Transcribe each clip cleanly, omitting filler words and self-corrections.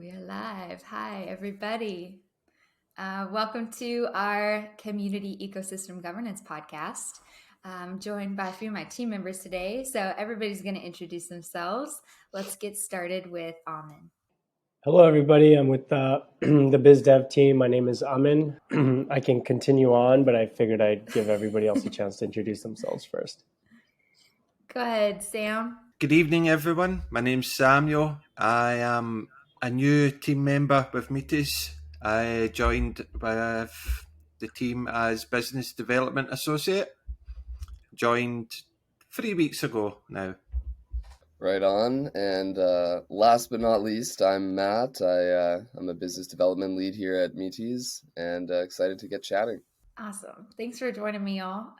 We're live. Hi, everybody. Welcome to our Community Ecosystem Governance podcast. I'm joined by a few of my team members today. So everybody's going to introduce themselves. Let's get started with Aman. Hello, everybody. I'm with the BizDev team. My name is Aman. I can continue on, but I figured I'd give everybody else a chance to introduce themselves first. Go ahead, Sam. Good evening, everyone. My name's Samuel. I am a new team member with Metis. I joined with the team as Business Development Associate. Joined 3 weeks ago now. Right on. And last but not least, I'm Matt. I'm a business development lead here at Metis and excited to get chatting. Awesome. Thanks for joining me, all.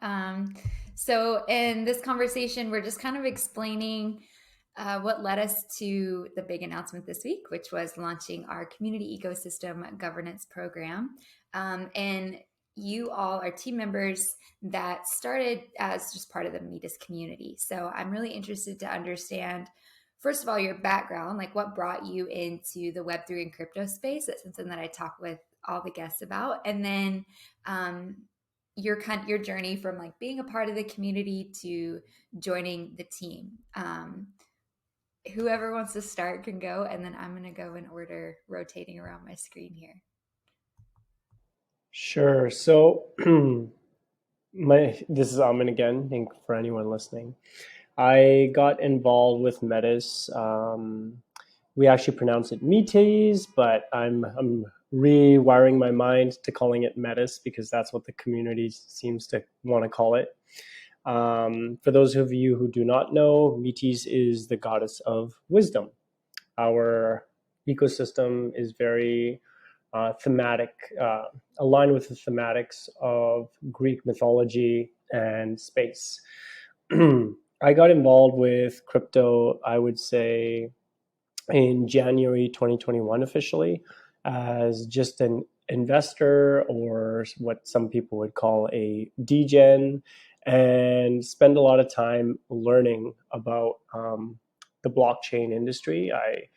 So in this conversation, we're just kind of explaining what led us to the big announcement this week, which was launching our community ecosystem governance program. And you all are team members that started as just part of the Metis community. So I'm really interested to understand, first of all, your background, like what brought you into the Web3 and crypto space. That's something that I talk with all the guests about. And then your journey from like being a part of the community to joining the team. Whoever wants to start can go, and then I'm going to go in order, rotating around my screen here. Sure. So this is Aman again, for anyone listening. I got involved with Metis. We actually pronounce it Metis, but I'm rewiring my mind to calling it Metis because that's what the community seems to want to call it. For those of you who do not know, Metis is the goddess of wisdom. Our ecosystem is very thematic, aligned with the thematics of Greek mythology and space. I got involved with crypto, I would say, in January 2021 officially, as just an investor, or what some people would call a degen, and spend a lot of time learning about the blockchain industry. I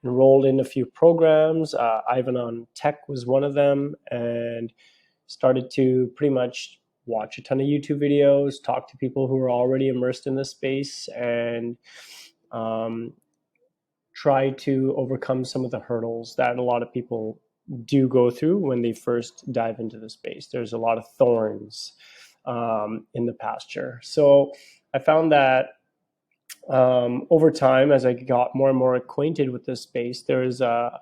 enrolled in a few programs. Ivan on Tech was one of them, and started to pretty much watch a ton of YouTube videos, talk to people who are already immersed in this space, and try to overcome some of the hurdles that a lot of people do go through when they first dive into the space. There's a lot of thorns in the pasture. So I found that over time, as I got more and more acquainted with this space, there's a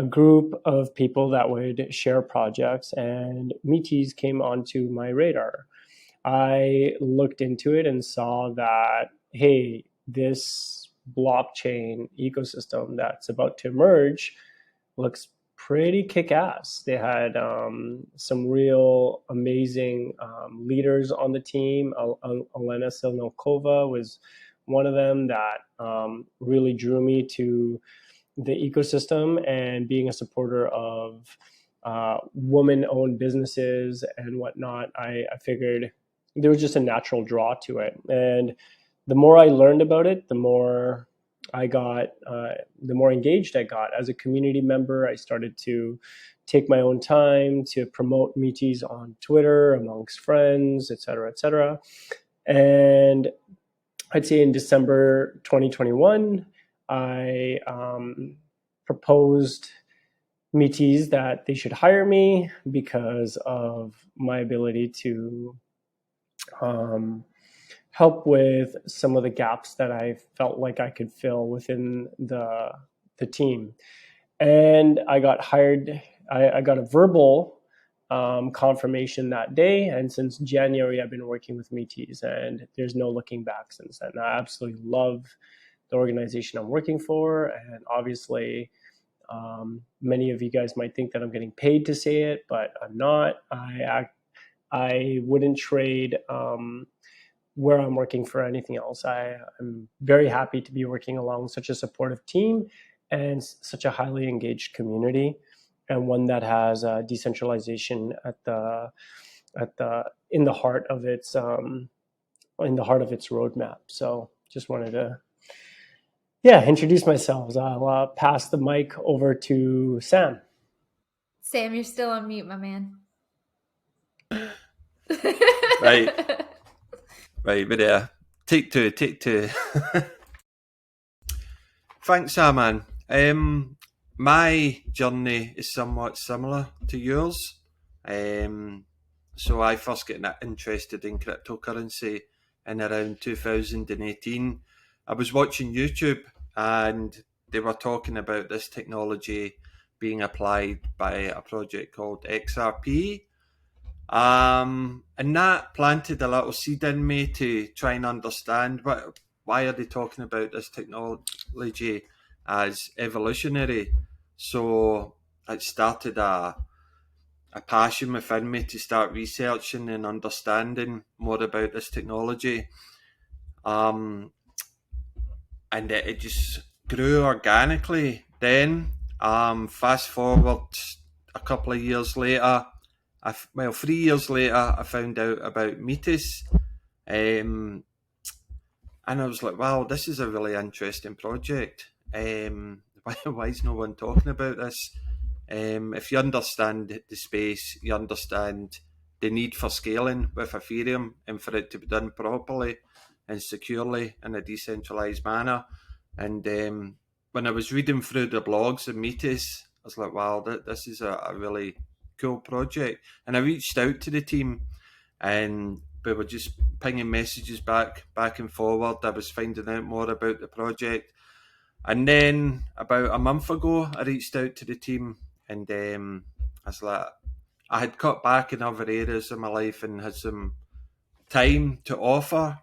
group of people that would share projects, and Metis came onto my radar. I looked into it and saw that, hey, this blockchain ecosystem that's about to emerge looks pretty kick-ass. They had some real amazing leaders on the team. Elena Silnokova was one of them that really drew me to the ecosystem, and being a supporter of woman-owned businesses and whatnot, I figured there was just a natural draw to it. And the more I learned about it, the more I got, the more engaged I got. As a community member, I started to take my own time to promote Metis on Twitter amongst friends, et cetera, et cetera. And I'd say in December 2021, I proposed Metis that they should hire me because of my ability to help with some of the gaps that I felt like I could fill within the team. And I got hired. I got a verbal confirmation that day, and since January I've been working with Metis, and there's no looking back since then. I absolutely love the organization I'm working for, and obviously many of you guys might think that I'm getting paid to say it, but I'm not. I wouldn't trade where I'm working for anything else. I'm very happy to be working along such a supportive team and such a highly engaged community, and one that has decentralization in the heart of its roadmap. So just wanted to Yeah, introduce myself. I'll pass the mic over to Sam. Sam, you're still on mute, my man. Right, but take two. Thanks, Aman. My journey is somewhat similar to yours. So I first got interested in cryptocurrency in around 2018. I was watching YouTube and they were talking about this technology being applied by a project called XRP. And that planted a little seed in me to try and understand why are they talking about this technology as evolutionary. So it started a passion within me to start researching and understanding more about this technology. And it just grew organically. Then, fast forward a couple of years later, 3 years later, I found out about Metis. And I was like, wow, this is a really interesting project. Why is no one talking about this? If you understand the space, you understand the need for scaling with Ethereum and for it to be done properly and securely in a decentralized manner. And when I was reading through the blogs and Metis, I was like, wow, this is a really cool project. And I reached out to the team and we were just pinging messages back and forward. I was finding out more about the project. And then about a month ago, I reached out to the team and I was like, I had cut back in other areas of my life and had some time to offer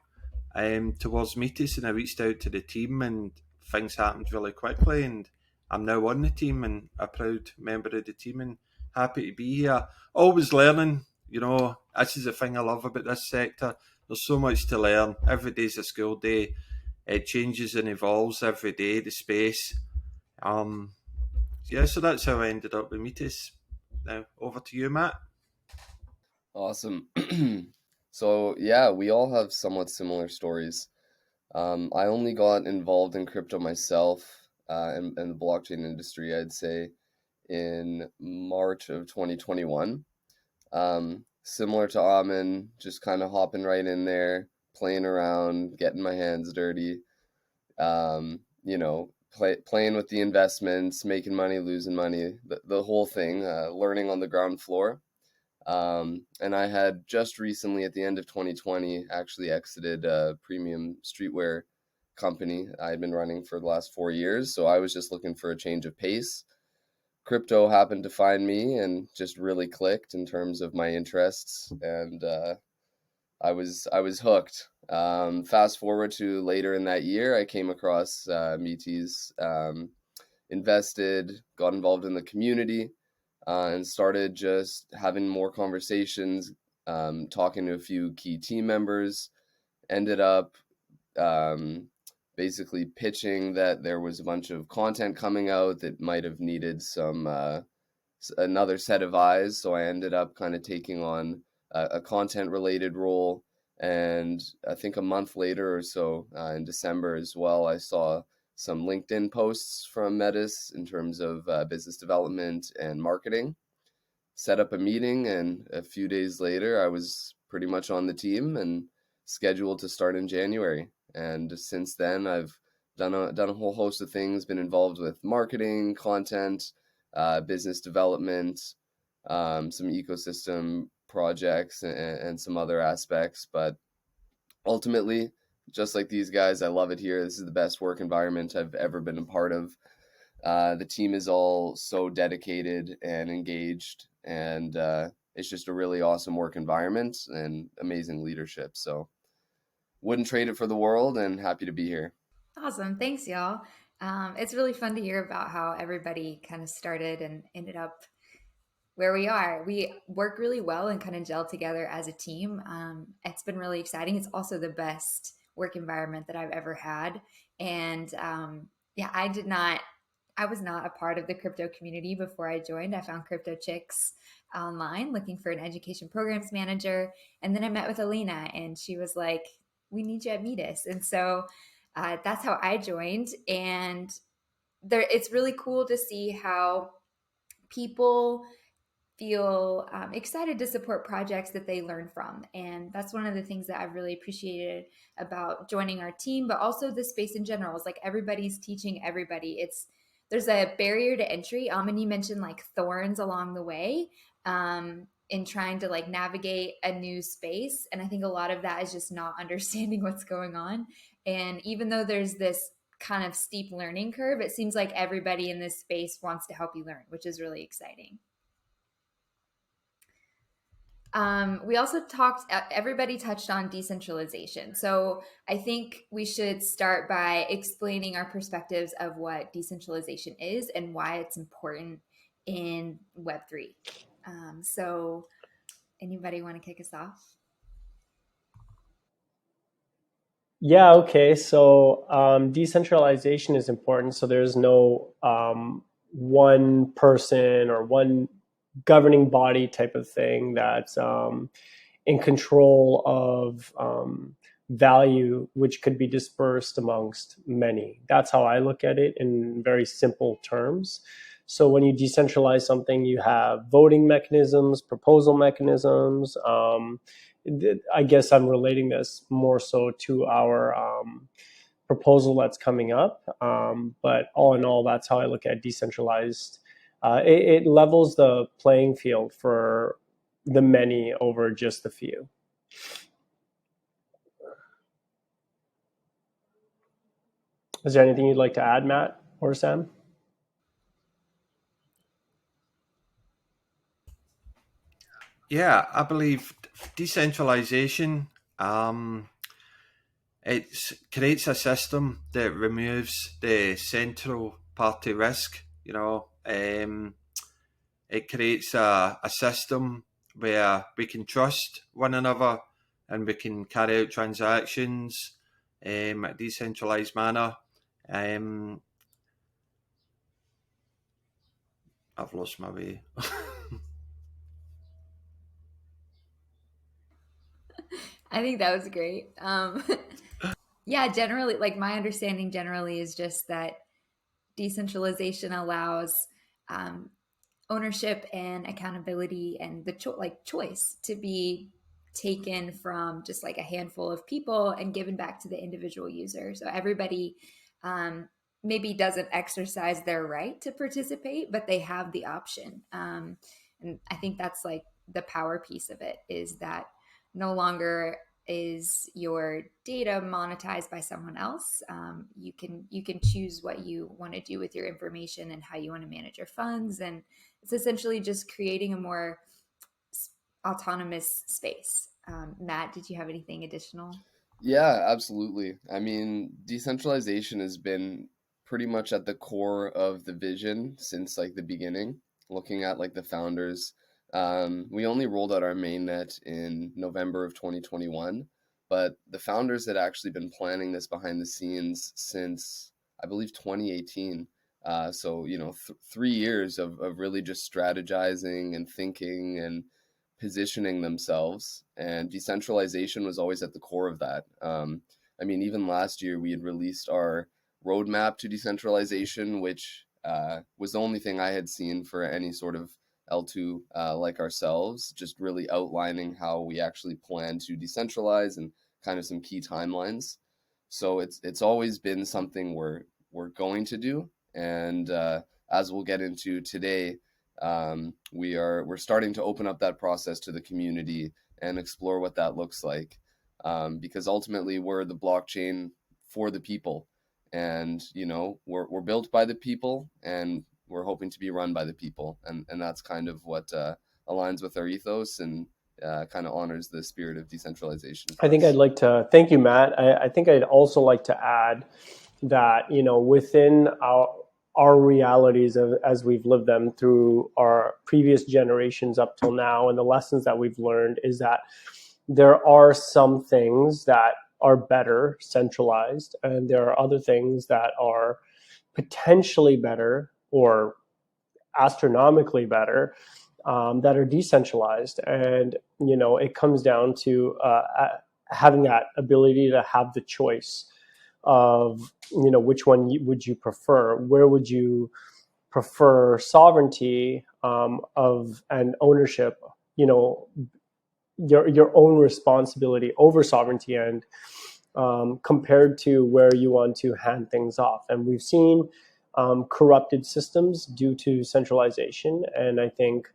towards Metis, and I reached out to the team and things happened really quickly and I'm now on the team and a proud member of the team and happy to be here. Always learning, this is the thing I love about this sector. There's so much to learn. Every day's a school day. It changes and evolves every day, the space. So that's how I ended up with Metis. Now over to you, Matt. Awesome. So yeah, we all have somewhat similar stories. I only got involved in crypto myself, and the blockchain industry, I'd say, in March of 2021. Similar to Amin, just kind of hopping right in there, playing around, getting my hands dirty. Playing with the investments, making money, losing money, the whole thing, learning on the ground floor. And I had just recently, at the end of 2020, actually exited a premium streetwear company I had been running for the last 4 years. So I was just looking for a change of pace. Crypto happened to find me and just really clicked in terms of my interests, and I was hooked. Fast forward to later in that year, I came across Metis, invested, got involved in the community, and started just having more conversations, talking to a few key team members. Ended up um, basically pitching that there was a bunch of content coming out that might have needed some another set of eyes. So I ended up kind of taking on a content related role. And I think a month later or so, in December as well, I saw some LinkedIn posts from Metis in terms of business development and marketing. Set up a meeting, and a few days later, I was pretty much on the team and scheduled to start in January. And since then, I've done a whole host of things, been involved with marketing, content, business development, some ecosystem projects, and some other aspects. But ultimately, just like these guys, I love it here. This is the best work environment I've ever been a part of. The team is all so dedicated and engaged, and it's just a really awesome work environment and amazing leadership. So wouldn't trade it for the world, and happy to be here. Awesome. Thanks, y'all. It's really fun to hear about how everybody kind of started and ended up where we are. We work really well and kind of gel together as a team. It's been really exciting. It's also the best work environment that I've ever had. And yeah, I was not a part of the crypto community before I joined. I found Crypto Chicks online looking for an education programs manager. And then I met with Alina and she was like, we need you at Metis. And so That's how I joined. And it's really cool to see how people feel excited to support projects that they learn from. And that's one of the things that I've really appreciated about joining our team, but also the space in general is like everybody's teaching everybody. There's a barrier to entry. And you mentioned like thorns along the way in trying to like navigate a new space. And I think a lot of that is just not understanding what's going on. And even though there's this kind of steep learning curve, it seems like everybody in this space wants to help you learn, which is really exciting. We also everybody touched on decentralization. So I think we should start by explaining our perspectives of what decentralization is and why it's important in Web3. So anybody want to kick us off? Yeah, okay. So decentralization is important. So there's no one person or one governing body type of thing that's in control of value, which could be dispersed amongst many. That's how I look at it in very simple terms. So when you decentralize something, you have voting mechanisms, proposal mechanisms. I guess I'm relating this more so to our proposal that's coming up. But all in all, that's how I look at decentralized. It levels the playing field for the many over just the few. Is there anything you'd like to add, Matt or Sam? Yeah, I believe decentralization it creates a system that removes the central party risk. It creates a system where we can trust one another and we can carry out transactions in a decentralized manner. I've lost my way. I think that was great. Yeah, generally, like my understanding generally is just that decentralization allows ownership and accountability and the choice to be taken from just like a handful of people and given back to the individual user. So everybody maybe doesn't exercise their right to participate, but they have the option. And I think that's like the power piece of it, is that no longer is your data monetized by someone else. You can choose what you want to do with your information and how you want to manage your funds, and it's essentially just creating a more autonomous space. Matt, did you have anything additional? Yeah, absolutely. I mean, decentralization has been pretty much at the core of the vision since like the beginning. Looking at like the founders, we only rolled out our mainnet in November of 2021, but the founders had actually been planning this behind the scenes since I believe 2018. So 3 years of really just strategizing and thinking and positioning themselves, and decentralization was always at the core of that. I mean, even last year we had released our roadmap to decentralization, which was the only thing I had seen for any sort of L2 like ourselves, just really outlining how we actually plan to decentralize and kind of some key timelines. So it's always been something we're going to do, and as we'll get into today, we're starting to open up that process to the community and explore what that looks like, because ultimately we're the blockchain for the people, and we're built by the people, and we're hoping to be run by the people, and that's kind of what aligns with our ethos and kind of honors the spirit of decentralization. I think I'd like to thank you, Matt. I think I'd also like to add that within our realities as we've lived them through our previous generations up till now, and the lessons that we've learned, is that there are some things that are better centralized, and there are other things that are potentially better or astronomically better that are decentralized. And it comes down to having that ability to have the choice of, which one would you prefer? Where would you prefer sovereignty of and ownership, your own responsibility over sovereignty, and compared to where you want to hand things off. And we've seen corrupted systems due to centralization. And I think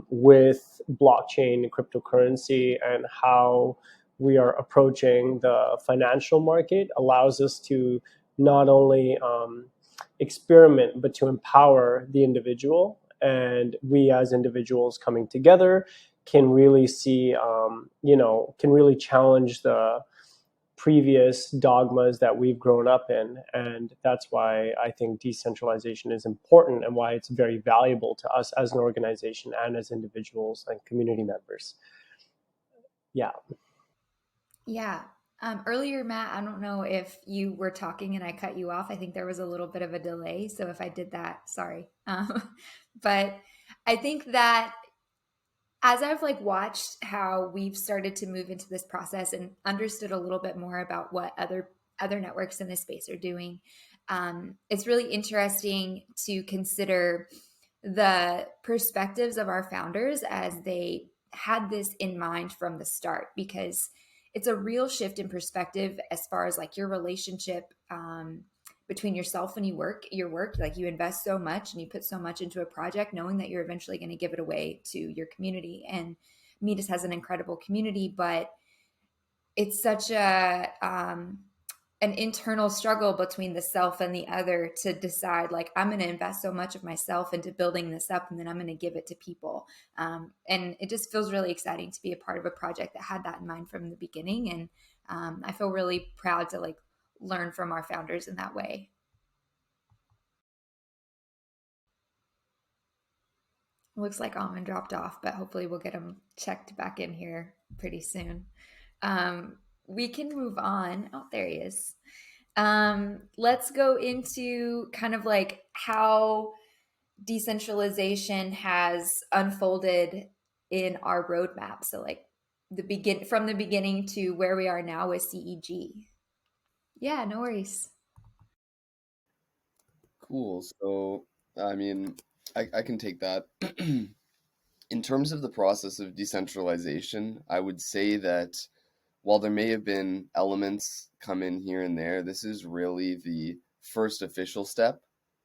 with blockchain and cryptocurrency and how we are approaching the financial market allows us to not only experiment, but to empower the individual. And we as individuals coming together can really see, can really challenge the previous dogmas that we've grown up in. And that's why I think decentralization is important and why it's very valuable to us as an organization and as individuals and community members. Yeah. Yeah. Earlier, Matt, I don't know if you were talking and I cut you off. I think there was a little bit of a delay. So if I did that, sorry. But I think that as I've watched how we've started to move into this process and understood a little bit more about what other networks in this space are doing, it's really interesting to consider the perspectives of our founders as they had this in mind from the start, because it's a real shift in perspective as far as your relationship between yourself and your work. You invest so much and you put so much into a project knowing that you're eventually going to give it away to your community. And Metis has an incredible community, but it's such an internal struggle between the self and the other to decide I'm going to invest so much of myself into building this up and then I'm going to give it to people. And it just feels really exciting to be a part of a project that had that in mind from the beginning. And I feel really proud to learn from our founders in that way. Looks like Aman dropped off, but hopefully we'll get him checked back in here pretty soon. We can move on. Oh, there he is. Let's go into kind of how decentralization has unfolded in our roadmap. So from the beginning to where we are now with CEG. Yeah, no worries. Cool. So, I mean, I can take that. In terms of the process of decentralization, I would say that while there may have been elements come in here and there, this is really the first official step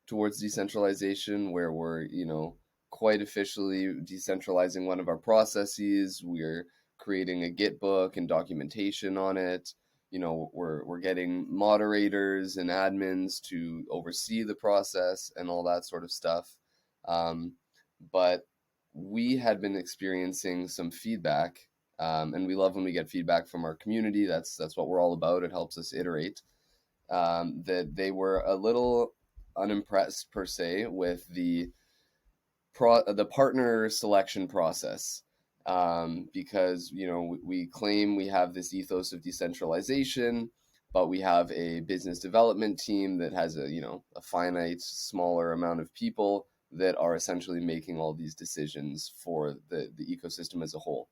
towards decentralization, where we're, quite officially decentralizing one of our processes. We're creating a Git book and documentation on it. We're getting moderators and admins to oversee the process and all that sort of stuff. But we had been experiencing some feedback, and we love when we get feedback from our community. That's what we're all about. It helps us iterate. That they were a little unimpressed per se with the partner selection process, because we claim we have this ethos of decentralization, but we have a business development team that has a finite, smaller amount of people that are essentially making all these decisions for the ecosystem as a whole.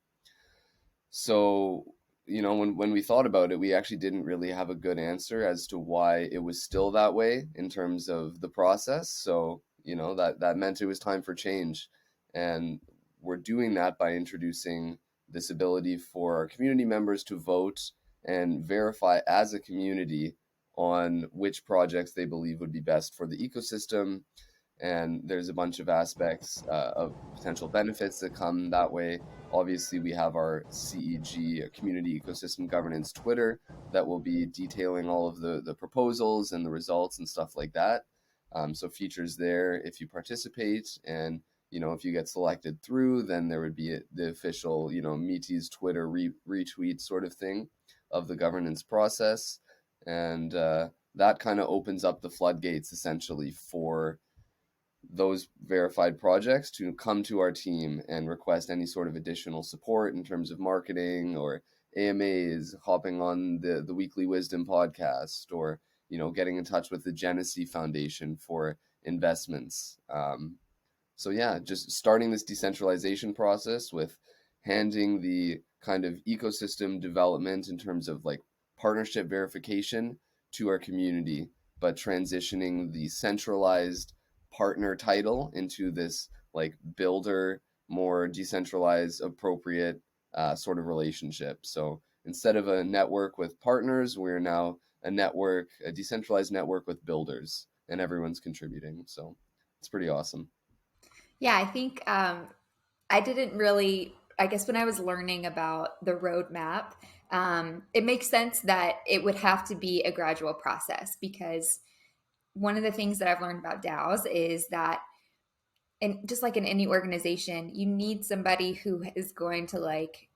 So, when we thought about it, we actually didn't really have a good answer as to why it was still that way in terms of the process. So, that meant it was time for change. And we're doing that by introducing this ability for our community members to vote and verify as a community on which projects they believe would be best for the ecosystem. And there's a bunch of aspects of potential benefits that come that way. Obviously, we have our CEG, Community Ecosystem Governance Twitter, that will be detailing all of the proposals and the results and stuff like that. So features there if you participate, and if you get selected through, then there would be the official Metis Twitter retweet sort of thing of the governance process. And that kind of opens up the floodgates essentially for those verified projects to come to our team and request any sort of additional support in terms of marketing or AMAs, hopping on the Weekly Wisdom podcast, or getting in touch with the Genesee Foundation for investments. So yeah, just starting this decentralization process with handing the kind of ecosystem development in terms of partnership verification to our community, but transitioning the centralized partner title into this like builder, more decentralized, appropriate sort of relationship. So instead of a network with partners, we're now a decentralized network with builders, and everyone's contributing. So it's pretty awesome. Yeah, I think I didn't really, I guess when I was learning about the roadmap, it makes sense that it would have to be a gradual process, because one of the things that I've learned about DAOs is that, and just like in any organization, you need somebody who is going to like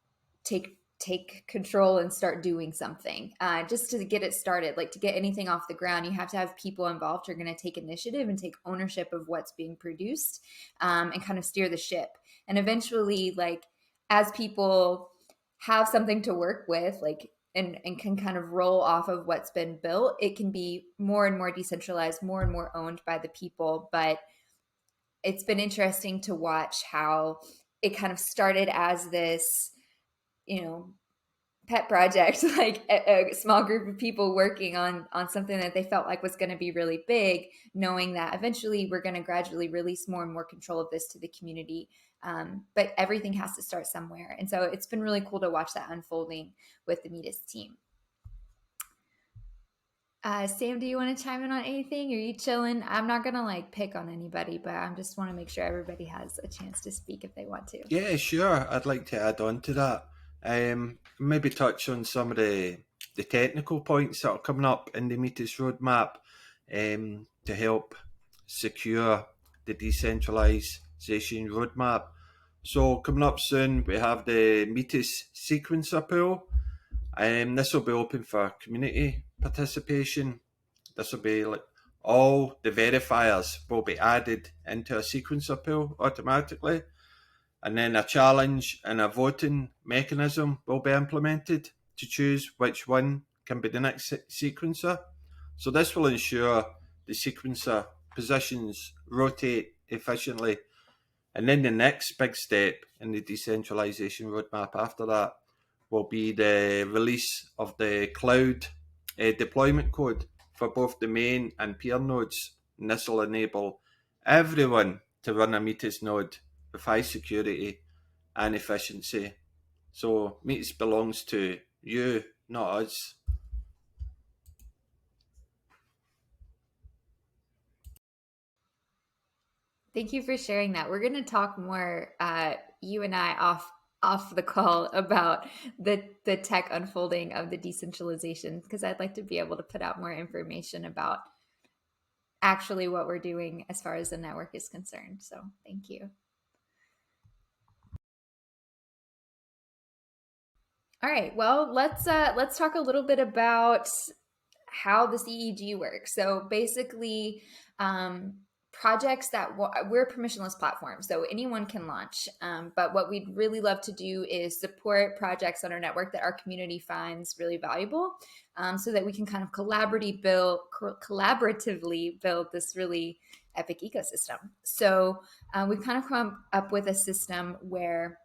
take control and start doing something, just to get it started. Like to get anything off the ground, you have to have people involved who are going to take initiative and take ownership of what's being produced, and kind of steer the ship. And eventually, like as people have something to work with, like and can kind of roll off of what's been built, it can be more and more decentralized, more and more owned by the people. But it's been interesting to watch how it kind of started as this, you know, pet project, like a small group of people working on something that they felt like was going to be really big, knowing that eventually we're going to gradually release more and more control of this to the community. But everything has to start somewhere. And so it's been really cool to watch that unfolding with the Metis team. Sam, do you want to chime in on anything? Are you chilling? I'm not going to like pick on anybody, but I just want to make sure everybody has a chance to speak if they want to. Yeah, sure. I'd like to add on to that. Maybe touch on some of the technical points that are coming up in the Metis roadmap, to help secure the decentralization roadmap. So coming up soon, we have the Metis sequencer pool. This will be open for community participation. This will be like all the verifiers will be added into a sequencer pool automatically. And then a challenge and a voting mechanism will be implemented to choose which one can be the next sequencer. So this will ensure the sequencer positions rotate efficiently. And then the next big step in the decentralization roadmap after that will be the release of the cloud deployment code for both the main and peer nodes. And this will enable everyone to run a Metis node with high security and efficiency. So Metis belongs to you, not us. Thank you for sharing that. We're going to talk more, you and I, off the call about the tech unfolding of the decentralization, because I'd like to be able to put out more information about actually what we're doing as far as the network is concerned. So thank you. All right, well, let's talk a little bit about how the CEG works. So basically, projects that we're a permissionless platform, so anyone can launch. But what we'd really love to do is support projects on our network that our community finds really valuable, so that we can kind of collaboratively build this really epic ecosystem. So we've kind of come up with a system where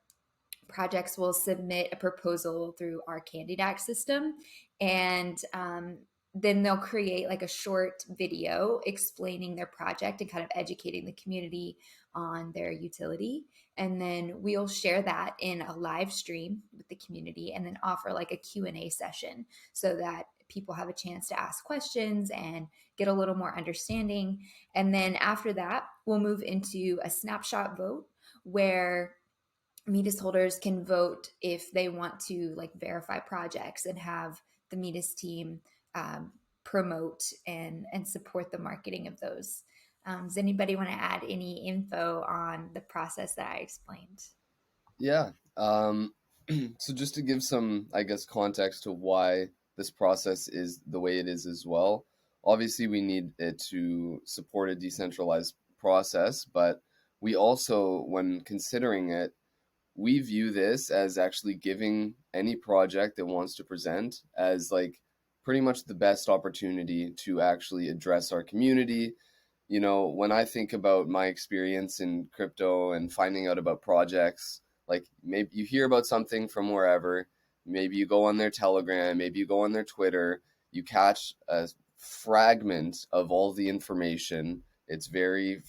projects will submit a proposal through our Candidac system, and then they'll create like a short video explaining their project and kind of educating the community on their utility. And then we'll share that in a live stream with the community, and then offer like a Q&A session so that people have a chance to ask questions and get a little more understanding. And then after that, we'll move into a snapshot vote where Metis holders can vote if they want to like verify projects and have the Metis team promote and support the marketing of those. Does anybody want to add any info on the process that I explained? Yeah. So just to give some, I guess, context to why this process is the way it is as well. Obviously, we need it to support a decentralized process, but we also, when considering it, we view this as actually giving any project that wants to present as like pretty much the best opportunity to actually address our community. You know, when I think about my experience in crypto and finding out about projects, like maybe you hear about something from wherever, maybe you go on their Telegram, maybe you go on their Twitter, you catch a fragment of all the information. It's very,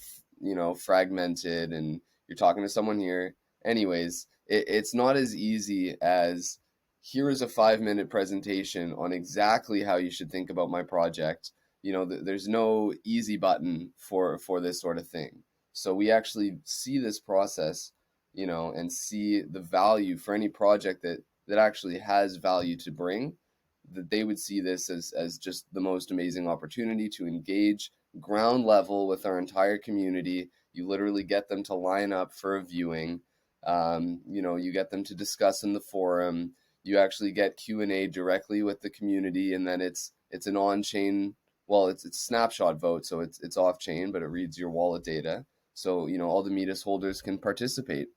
fragmented, and you're talking to someone here. Anyways, it's not as easy as, here is a 5-minute presentation on exactly how you should think about my project. There's no easy button for this sort of thing. So we actually see this process, and see the value for any project that actually has value to bring, that they would see this as just the most amazing opportunity to engage ground level with our entire community. You literally get them to line up for a viewing. You get them to discuss in the forum. You actually get Q&A directly with the community, and then it's an on-chain, well, it's snapshot vote, so it's off-chain, but it reads your wallet data. So, all the Metis holders can participate.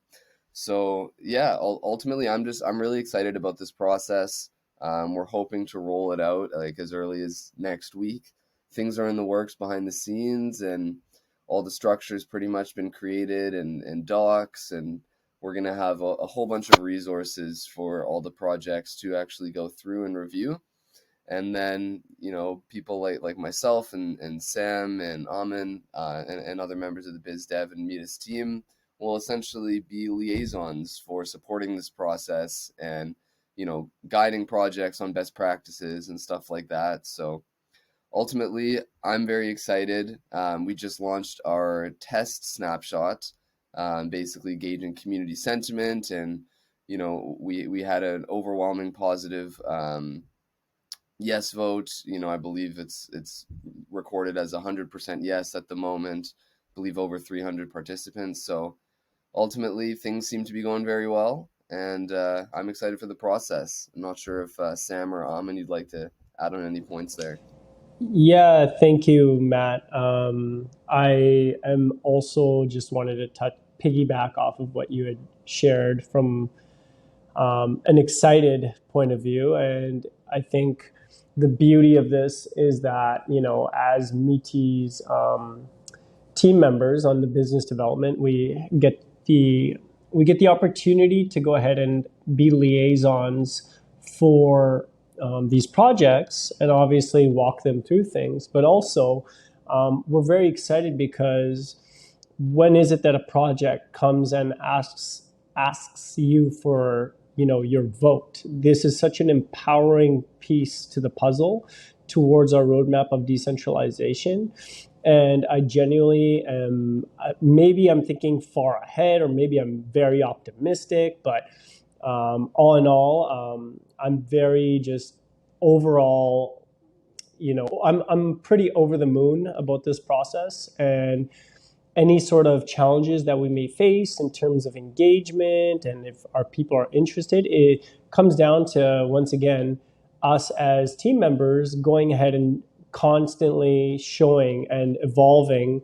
So yeah, ultimately, I'm really excited about this process. We're hoping to roll it out like as early as next week. Things are in the works behind the scenes, and all the structure's pretty much been created, and docs, and we're going to have a whole bunch of resources for all the projects to actually go through and review. And then, people like myself and Sam and Aman and other members of the biz dev and Metis team will essentially be liaisons for supporting this process and, guiding projects on best practices and stuff like that. So ultimately, I'm very excited. We just launched our test snapshot, basically gauging community sentiment, and we had an overwhelming positive yes vote. I believe it's recorded as 100% yes at the moment. I believe over 300 participants. So ultimately, things seem to be going very well, and I'm excited for the process. I'm not sure if Sam or Aman, you'd like to add on any points there. Yeah, thank you, Matt. I am also just wanted to piggyback off of what you had shared from an excited point of view. And I think the beauty of this is that, as Metis team members on the business development, we get the opportunity to go ahead and be liaisons for these projects, and obviously walk them through things. But also, we're very excited because when is it that a project comes and asks you for your vote? This is such an empowering piece to the puzzle towards our roadmap of decentralization. And I genuinely am, maybe I'm thinking far ahead, or maybe I'm very optimistic, but all in all, I'm very just overall, I'm pretty over the moon about this process. And any sort of challenges that we may face in terms of engagement, and if our people are interested, it comes down to, once again, us as team members going ahead and constantly showing and evolving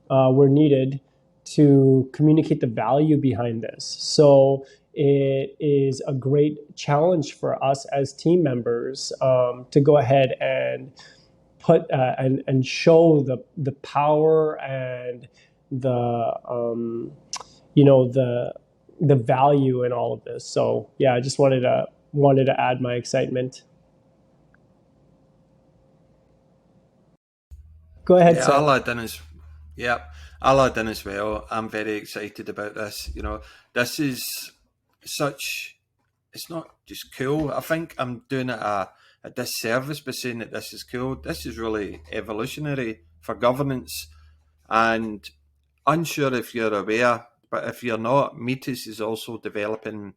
where needed to communicate the value behind this. So it is a great challenge for us as team members to go ahead and put and show the power and the the value in all of this. So yeah, I just wanted to add my excitement. Go ahead, Yeah, Sam. I'll add in as well. I'm very excited about this. This is it's not just cool. I think I'm doing it a disservice by saying that this is cool. This is really evolutionary for governance. And unsure if you're aware, but if you're not, Metis is also developing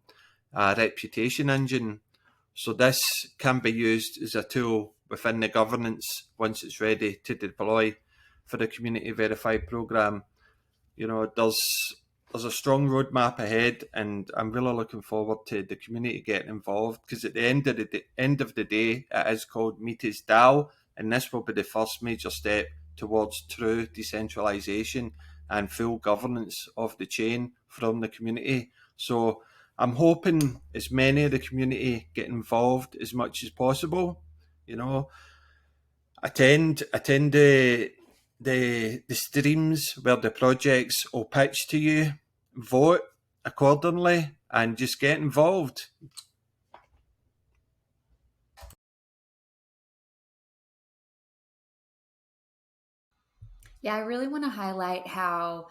a reputation engine. So this can be used as a tool within the governance once it's ready to deploy for the community verified program. There's a strong roadmap ahead, and I'm really looking forward to the community getting involved, because at the end of the day, it is called MetisDAO, and this will be the first major step towards true decentralization and full governance of the chain from the community. So I'm hoping as many of the community get involved as much as possible. Attend the streams where the projects will pitch to you, vote accordingly, and just get involved. Yeah, I really want to highlight how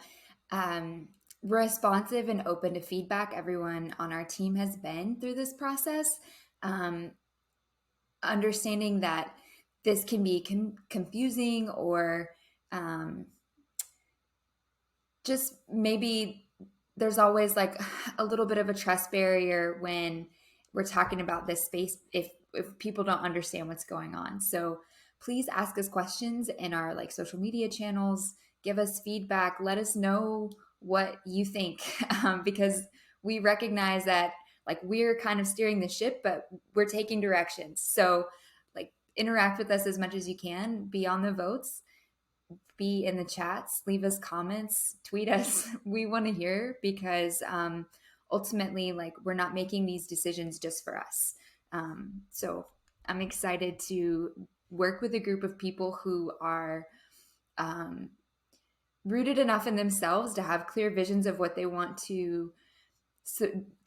responsive and open to feedback everyone on our team has been through this process. Um, Understanding that this can be confusing or um, just maybe there's always like a little bit of a trust barrier when we're talking about this space if people don't understand what's going on. So please ask us questions in our like social media channels, give us feedback, let us know what you think because we recognize that like we're kind of steering the ship, but we're taking directions. So like interact with us as much as you can, be on the votes, be in the chats, leave us comments, tweet us. We want to hear because ultimately, like, we're not making these decisions just for us. So I'm excited to work with a group of people who are um, rooted enough in themselves to have clear visions of what they want to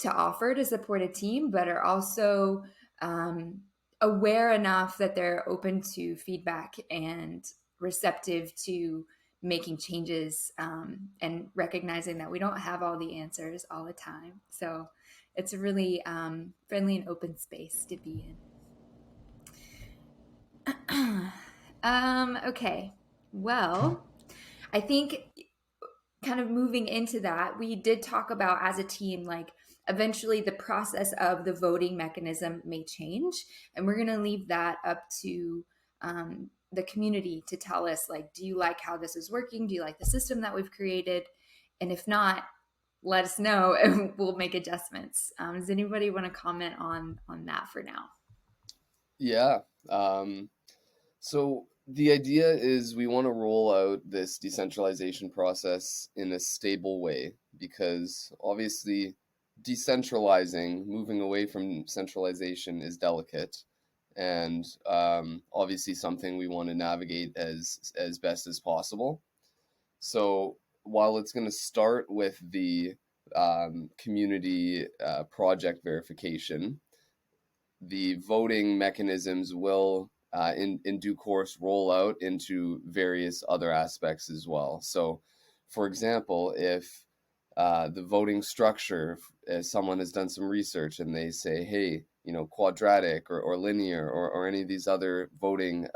offer to support a team, but are also um, aware enough that they're open to feedback and receptive to making changes and recognizing that we don't have all the answers all the time. So it's a really friendly and open space to be in. Okay. Well, I think kind of moving into that, we did talk about as a team, like eventually the process of the voting mechanism may change. And we're going to leave that up to the community to tell us, like, do you like how this is working? Do you like the system that we've created? And if not, let us know and we'll make adjustments. Does anybody want to comment on that for now? Yeah. So the idea is we want to roll out this decentralization process in a stable way because obviously decentralizing, moving away from centralization is delicate and obviously something we want to navigate as best as possible. So while it's going to start with the community project verification, the voting mechanisms will, in due course, roll out into various other aspects as well. So, for example, if the voting structure, if someone has done some research and they say, hey, quadratic or linear or any of these other voting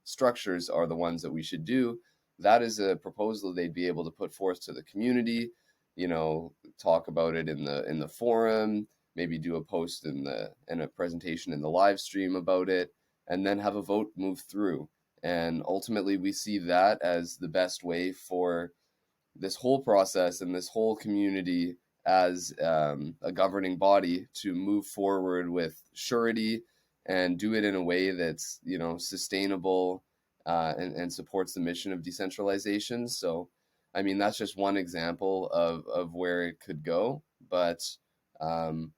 structures are the ones that we should do, that is a proposal they'd be able to put forth to the community, talk about it in the forum, maybe do a post in a presentation in the live stream about it, and then have a vote move through. And ultimately, we see that as the best way for this whole process and this whole community as a governing body to move forward with surety and do it in a way that's sustainable and supports the mission of decentralization. So, I mean, that's just one example of where it could go, but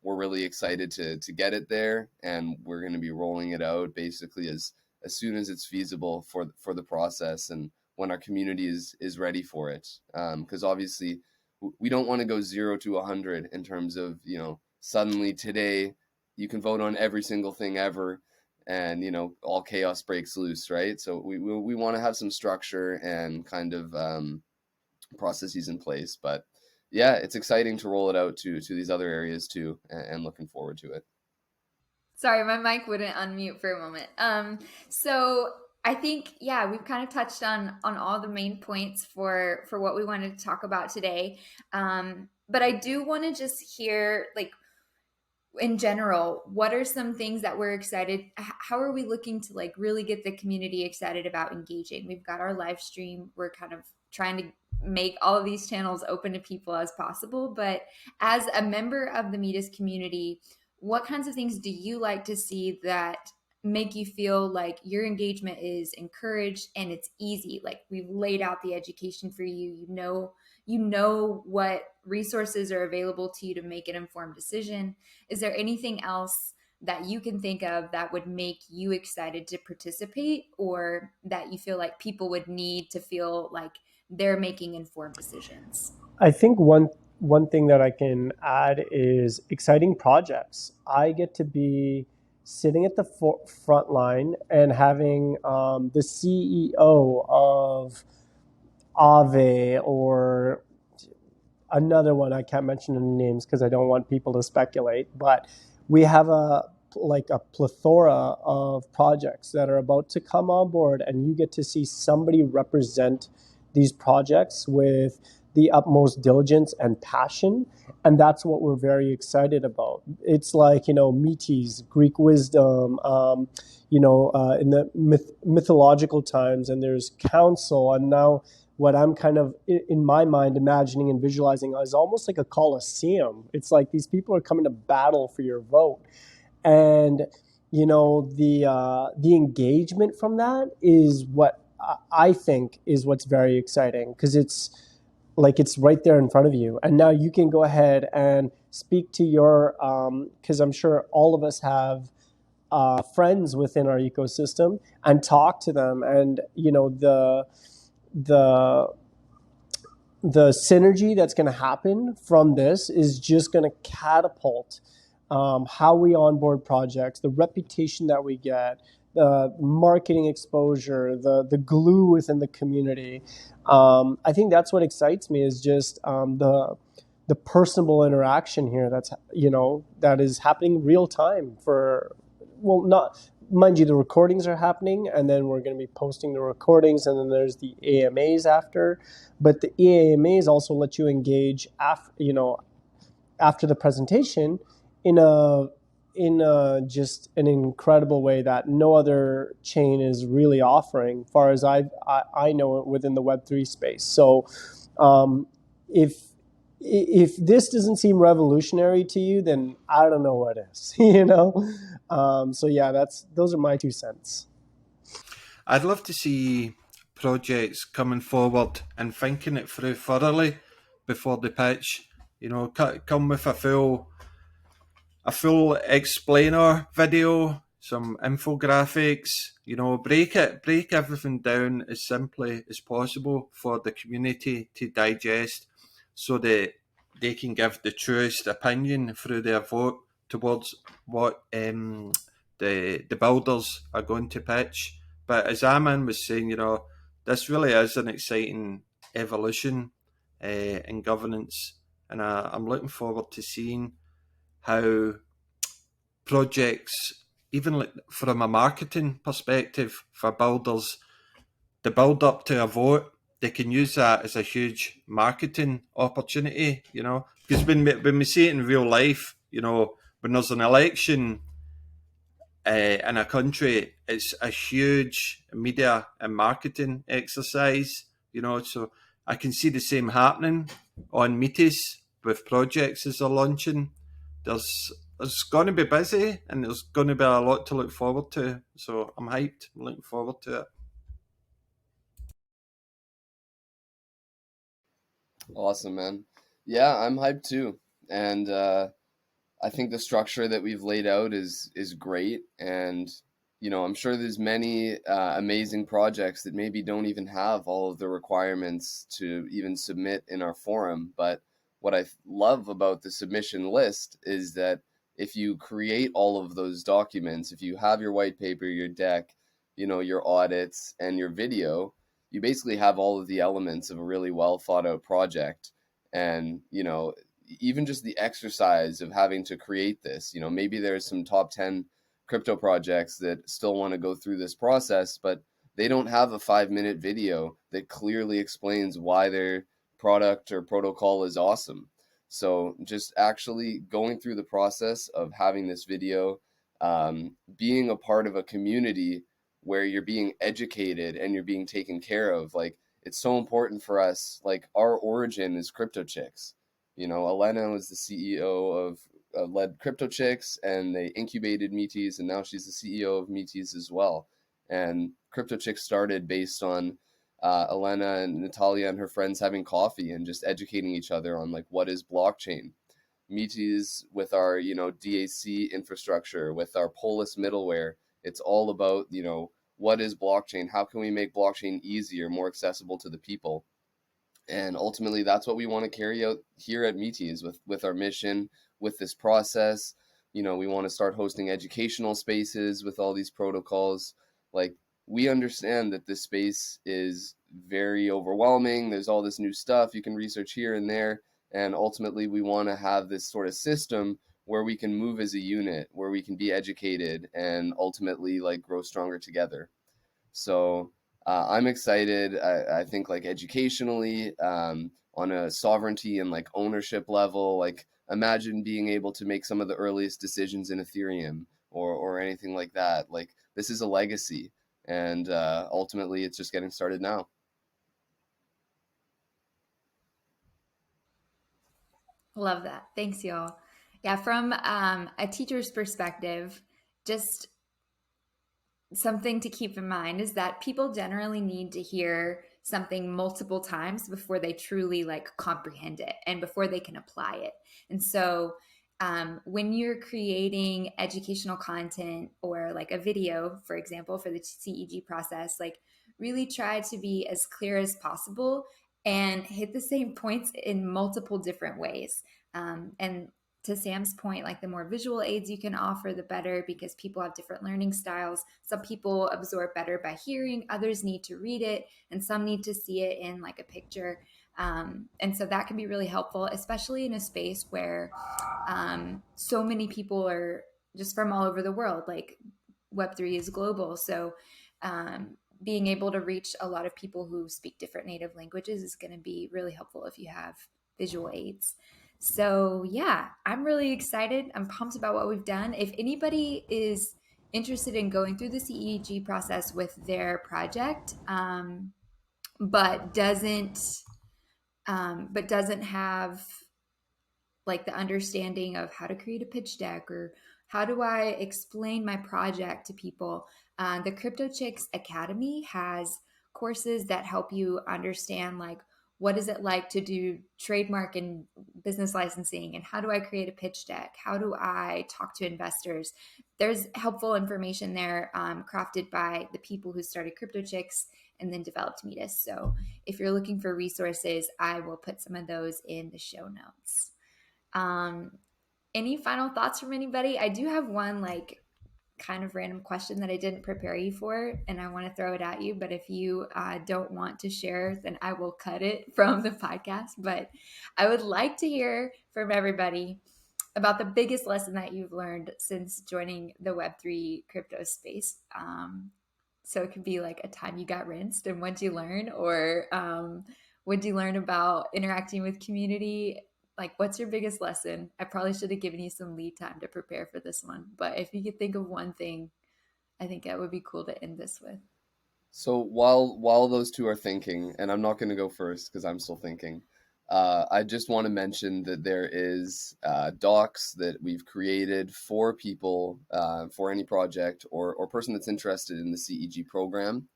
we're really excited to get it there, and we're going to be rolling it out basically as soon as it's feasible for the process and when our community is ready for it. Because obviously, we don't want to go 0 to 100 in terms of suddenly today you can vote on every single thing ever, and all chaos breaks loose, right? So we want to have some structure and kind of processes in place, but yeah, it's exciting to roll it out to these other areas too, and looking forward to it. Sorry, my mic wouldn't unmute for a moment. So I think, yeah, we've kind of touched on all the main points for what we wanted to talk about today. But I do want to just hear, like, in general, what are some things that we're excited? How are we looking to like really get the community excited about engaging? We've got our live stream. We're kind of trying to make all of these channels open to people as possible. But as a member of the Metis community, what kinds of things do you like to see that make you feel like your engagement is encouraged and it's easy? Like, we've laid out the education for you. You know what resources are available to you to make an informed decision. Is there anything else that you can think of that would make you excited to participate, or that you feel like people would need to feel like they're making informed decisions? I think one thing that I can add is exciting projects. I get to be sitting at the front line and having the CEO of Aave or another one. I can't mention any names because I don't want people to speculate, but we have a plethora of projects that are about to come on board, and you get to see somebody represent these projects with the utmost diligence and passion, and that's what we're very excited about. It's like, Metis, Greek wisdom, in the mythological times, and there's council, and now what I'm kind of in my mind imagining and visualizing is almost like a coliseum. It's like these people are coming to battle for your vote, and the engagement from that is what I think is what's very exciting, because it's like it's right there in front of you, and now you can go ahead and speak to your because I'm sure all of us have friends within our ecosystem, and talk to them, and the the synergy that's going to happen from this is just going to catapult how we onboard projects, the reputation that we get, the marketing exposure, the glue within the community. I think that's what excites me, is just the personable interaction here that is happening real time for, well, not, mind you, the recordings are happening, and then we're going to be posting the recordings, and then there's the AMAs after. But the AMAs also let you engage after the presentation in just an incredible way that no other chain is really offering, as far as I know it, within the Web3 space. So if this doesn't seem revolutionary to you, then I don't know what is. So yeah, those are my 2 cents. I'd love to see projects coming forward and thinking it through thoroughly before the pitch. Come with a full explainer video, some infographics. Break everything down as simply as possible for the community to digest, so that they can give the truest opinion through their vote towards what the builders are going to pitch. But as Aman was saying, this really is an exciting evolution in governance, and I'm looking forward to seeing how projects, even like from a marketing perspective for builders, the build up to a vote, they can use that as a huge marketing opportunity, because when we see it in real life, when there's an election in a country, it's a huge media and marketing exercise, so I can see the same happening on Metis with projects as they're launching. There's going to be busy, and there's going to be a lot to look forward to. So I'm hyped. I'm looking forward to it. Awesome, man. Yeah, I'm hyped too. And I think the structure that we've laid out is great. And I'm sure there's many amazing projects that maybe don't even have all of the requirements to even submit in our forum. But what I love about the submission list is that if you create all of those documents, if you have your white paper, your deck, your audits, and your video, you basically have all of the elements of a really well thought out project. And even just the exercise of having to create this, maybe there's some top 10 crypto projects that still want to go through this process, but they don't have a 5-minute video that clearly explains why their product or protocol is awesome. So just actually going through the process of having this video, being a part of a community where you're being educated and you're being taken care of, like, it's so important for us. Like, our origin is Crypto Chicks. Elena was the CEO of led Crypto Chicks, and they incubated Metis, and now she's the CEO of Metis as well. And Crypto Chicks started based on Elena and Natalia and her friends having coffee and just educating each other on, like, what is blockchain. Metis, with our DAC infrastructure, with our Polis middleware, it's all about what is blockchain, how can we make blockchain easier, more accessible to the people. And ultimately, that's what we want to carry out here at Metis with our mission, with this process. We want to start hosting educational spaces with all these protocols. Like, we understand that this space is very overwhelming. There's all this new stuff you can research here and there. And ultimately, we want to have this sort of system where we can move as a unit, where we can be educated and ultimately like grow stronger together. So I'm excited. I think like educationally, on a sovereignty and like ownership level, like imagine being able to make some of the earliest decisions in Ethereum or anything like that. Like this is a legacy, and ultimately it's just getting started now. Love that. Thanks, y'all. Yeah, from a teacher's perspective, just something to keep in mind is that people generally need to hear something multiple times before they truly like comprehend it and before they can apply it. And so when you're creating educational content or like a video, for example, for the CEG process, like really try to be as clear as possible and hit the same points in multiple different ways. And to Sam's point, like the more visual aids you can offer, the better, because people have different learning styles. Some people absorb better by hearing, others need to read it, and some need to see it in like a picture. And so that can be really helpful, especially in a space where so many people are just from all over the world. Like Web3 is global. So being able to reach a lot of people who speak different native languages is going to be really helpful if you have visual aids. So yeah, I'm really excited. I'm pumped about what we've done. If anybody is interested in going through the CEG process with their project, but doesn't have like the understanding of how to create a pitch deck or how do I explain my project to people, the Crypto Chicks Academy has courses that help you understand like what is it like to do trademark and business licensing, and how do I create a pitch deck? How do I talk to investors? There's helpful information there, crafted by the people who started Crypto Chicks and then developed Metis. So if you're looking for resources, I will put some of those in the show notes. Any final thoughts from anybody? I do have one like kind of random question that I didn't prepare you for, and I want to throw it at you. But if you don't want to share, then I will cut it from the podcast. But I would like to hear from everybody about the biggest lesson that you've learned since joining the Web3 crypto space. So it could be like a time you got rinsed and what'd you learn, or what'd you learn about interacting with community? Like, what's your biggest lesson? I probably should have given you some lead time to prepare for this one, but if you could think of one thing, I think that would be cool to end this with. So while those two are thinking, and I'm not going to go first because I'm still thinking, I just want to mention that there is docs that we've created for people, for any project or person that's interested in the CEG program.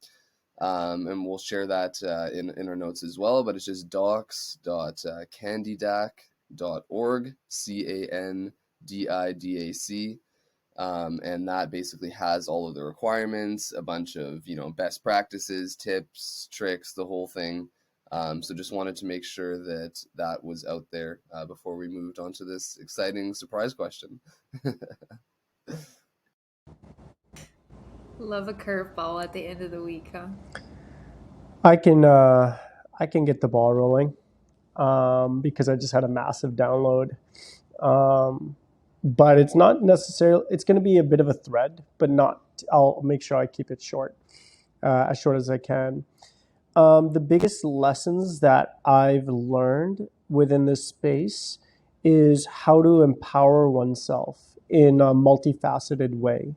And we'll share that in our notes as well, but it's just docs.candidac.org, CANDIDAC. And that basically has all of the requirements, a bunch of, best practices, tips, tricks, the whole thing. So just wanted to make sure that that was out there before we moved on to this exciting surprise question. Love a curveball at the end of the week, huh? I can get the ball rolling because I just had a massive download. But it's not necessarily, it's going to be a bit of a thread, but I'll make sure I keep it short, as short as I can. The biggest lessons that I've learned within this space is how to empower oneself in a multifaceted way.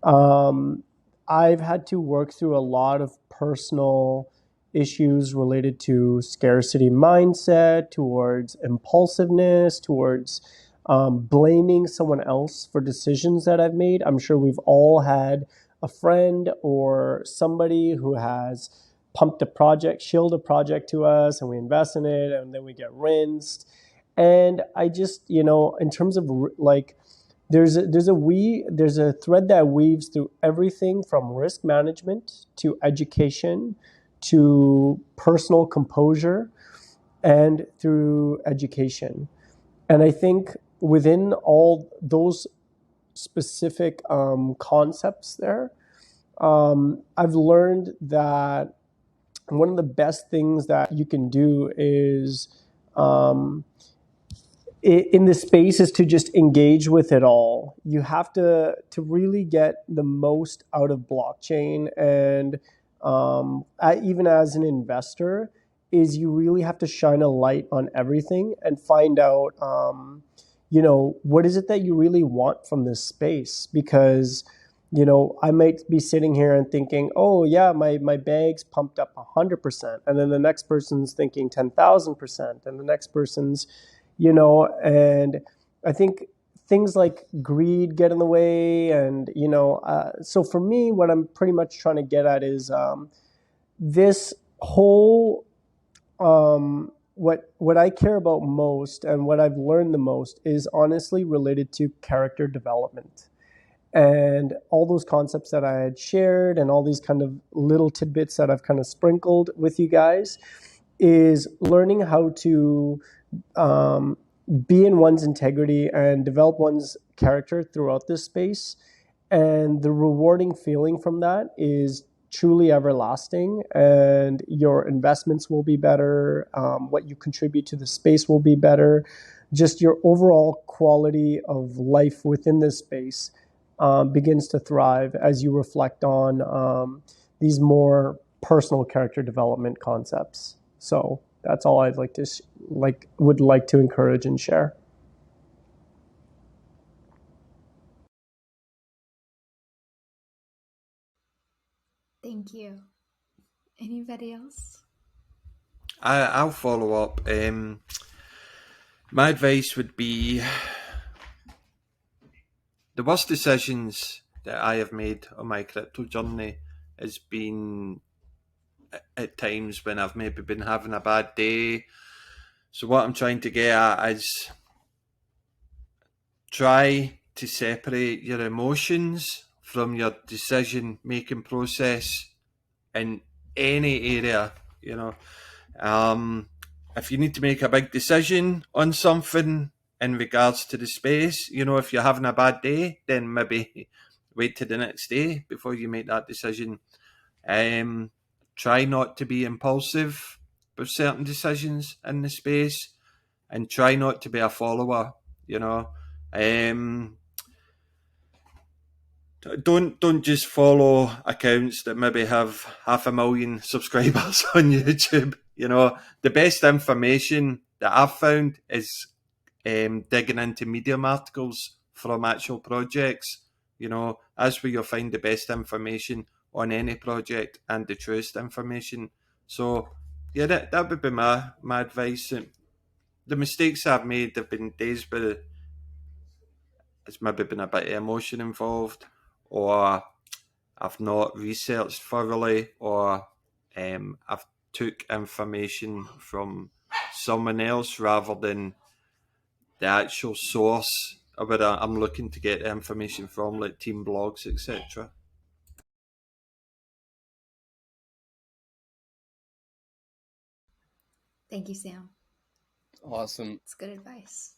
I've had to work through a lot of personal issues related to scarcity mindset, towards impulsiveness, towards blaming someone else for decisions that I've made. I'm sure we've all had a friend or somebody who has pumped a project, shilled a project to us, and we invest in it, and then we get rinsed. And I just, in terms of like, there's a thread that weaves through everything from risk management to education to personal composure and through education. And I think within all those specific concepts there, I've learned that one of the best things that you can do is in this space is to just engage with it all. You have to really get the most out of blockchain, and even as an investor, is you really have to shine a light on everything and find out, what is it that you really want from this space? Because I might be sitting here and thinking, oh yeah, my bag's pumped up 100%, and then the next person's thinking 10,000%, and the next person's, and I think things like greed get in the way, and so for me, what I'm pretty much trying to get at is this whole what I care about most and what I've learned the most is honestly related to character development. And all those concepts that I had shared and all these kind of little tidbits that I've kind of sprinkled with you guys is learning how to be in one's integrity and develop one's character throughout this space. And the rewarding feeling from that is truly everlasting, and your investments will be better. What you contribute to the space will be better. Just your overall quality of life within this space begins to thrive as you reflect on these more personal character development concepts. So that's all I'd would like to encourage and share. Thank you. Anybody else? I'll follow up. My advice would be the worst decisions that I have made on my crypto journey has been at times when I've maybe been having a bad day. So what I'm trying to get at is try to separate your emotions from your decision making process in any area. If you need to make a big decision on something in regards to the space, if you're having a bad day, then maybe wait till the next day before you make that decision. Try not to be impulsive with certain decisions in the space, and try not to be a follower. Don't just follow accounts that maybe have 500,000 subscribers on YouTube. The best information that I've found is digging into Medium articles from actual projects. That's where you'll find the best information on any project and the truest information. So, yeah, that would be my advice. The mistakes I've made have been days where there's maybe been a bit of emotion involved, or I've not researched thoroughly, or I've took information from someone else rather than the actual source where I'm looking to get information from, like team blogs, etc. Thank you, Sam. Awesome. It's good advice.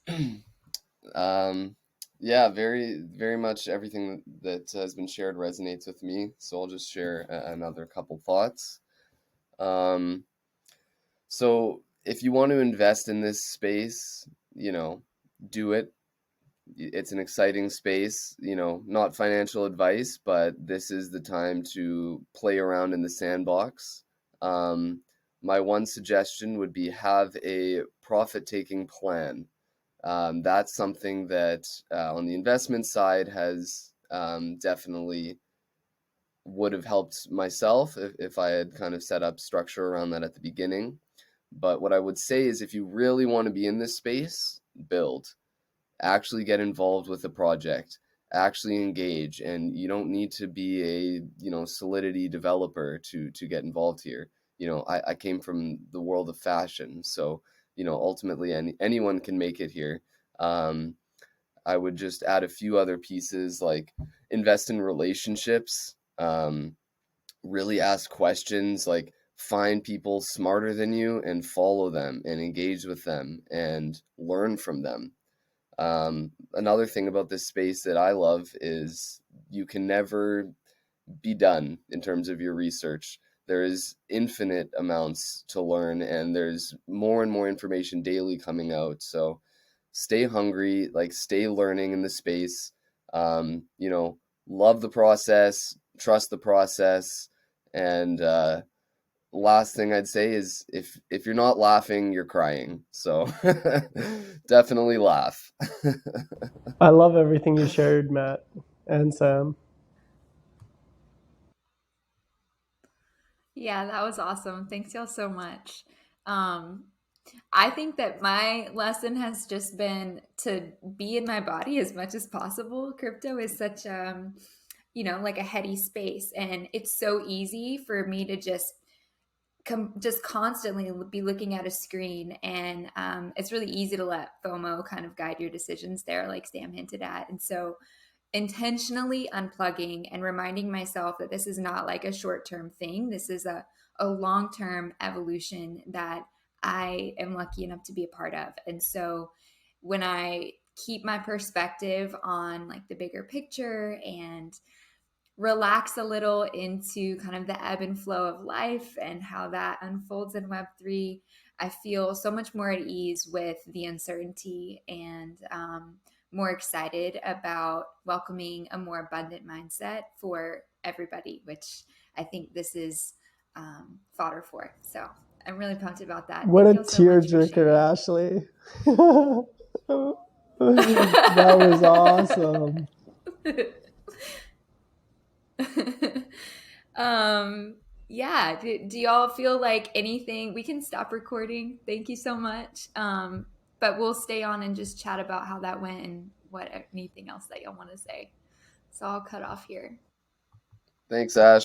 Yeah, very, very much everything that has been shared resonates with me. So I'll just share another couple thoughts. So if you want to invest in this space, do it. It's an exciting space, not financial advice, but this is the time to play around in the sandbox. My one suggestion would be have a profit-taking plan. That's something that on the investment side has definitely would have helped myself if I had kind of set up structure around that at the beginning. But what I would say is if you really want to be in this space, build. Actually get involved with the project, actually engage, and you don't need to be a Solidity developer to get involved here. I came from the world of fashion, so ultimately anyone can make it here. I would just add a few other pieces, like invest in relationships, really ask questions, like find people smarter than you and follow them and engage with them and learn from them. Another thing about this space that I love is you can never be done in terms of your research. there is infinite amounts to learn, and there's more and more information daily coming out. So stay hungry, like stay learning in the space. Love the process, trust the process, and last thing I'd say is if you're not laughing, you're crying. So definitely laugh. I love everything you shared, Matt and Sam. Yeah, that was awesome. Thanks y'all so much. I think that my lesson has just been to be in my body as much as possible. Crypto is such like a heady space, and it's so easy for me to just constantly be looking at a screen, and it's really easy to let FOMO kind of guide your decisions there, like Sam hinted at. And so intentionally unplugging and reminding myself that this is not like a short-term thing. This is a long-term evolution that I am lucky enough to be a part of. And so when I keep my perspective on like the bigger picture and relax a little into kind of the ebb and flow of life and how that unfolds in Web3, I feel so much more at ease with the uncertainty, and more excited about welcoming a more abundant mindset for everybody, which I think this is fodder for. So I'm really pumped about that. What Thank a you all so much for tearjerker, sharing. Ashley. That was awesome. Yeah, do y'all feel like anything? We can stop recording. Thank you so much. But we'll stay on and just chat about how that went and what anything else that y'all want to say. So I'll cut off here. Thanks, Ash.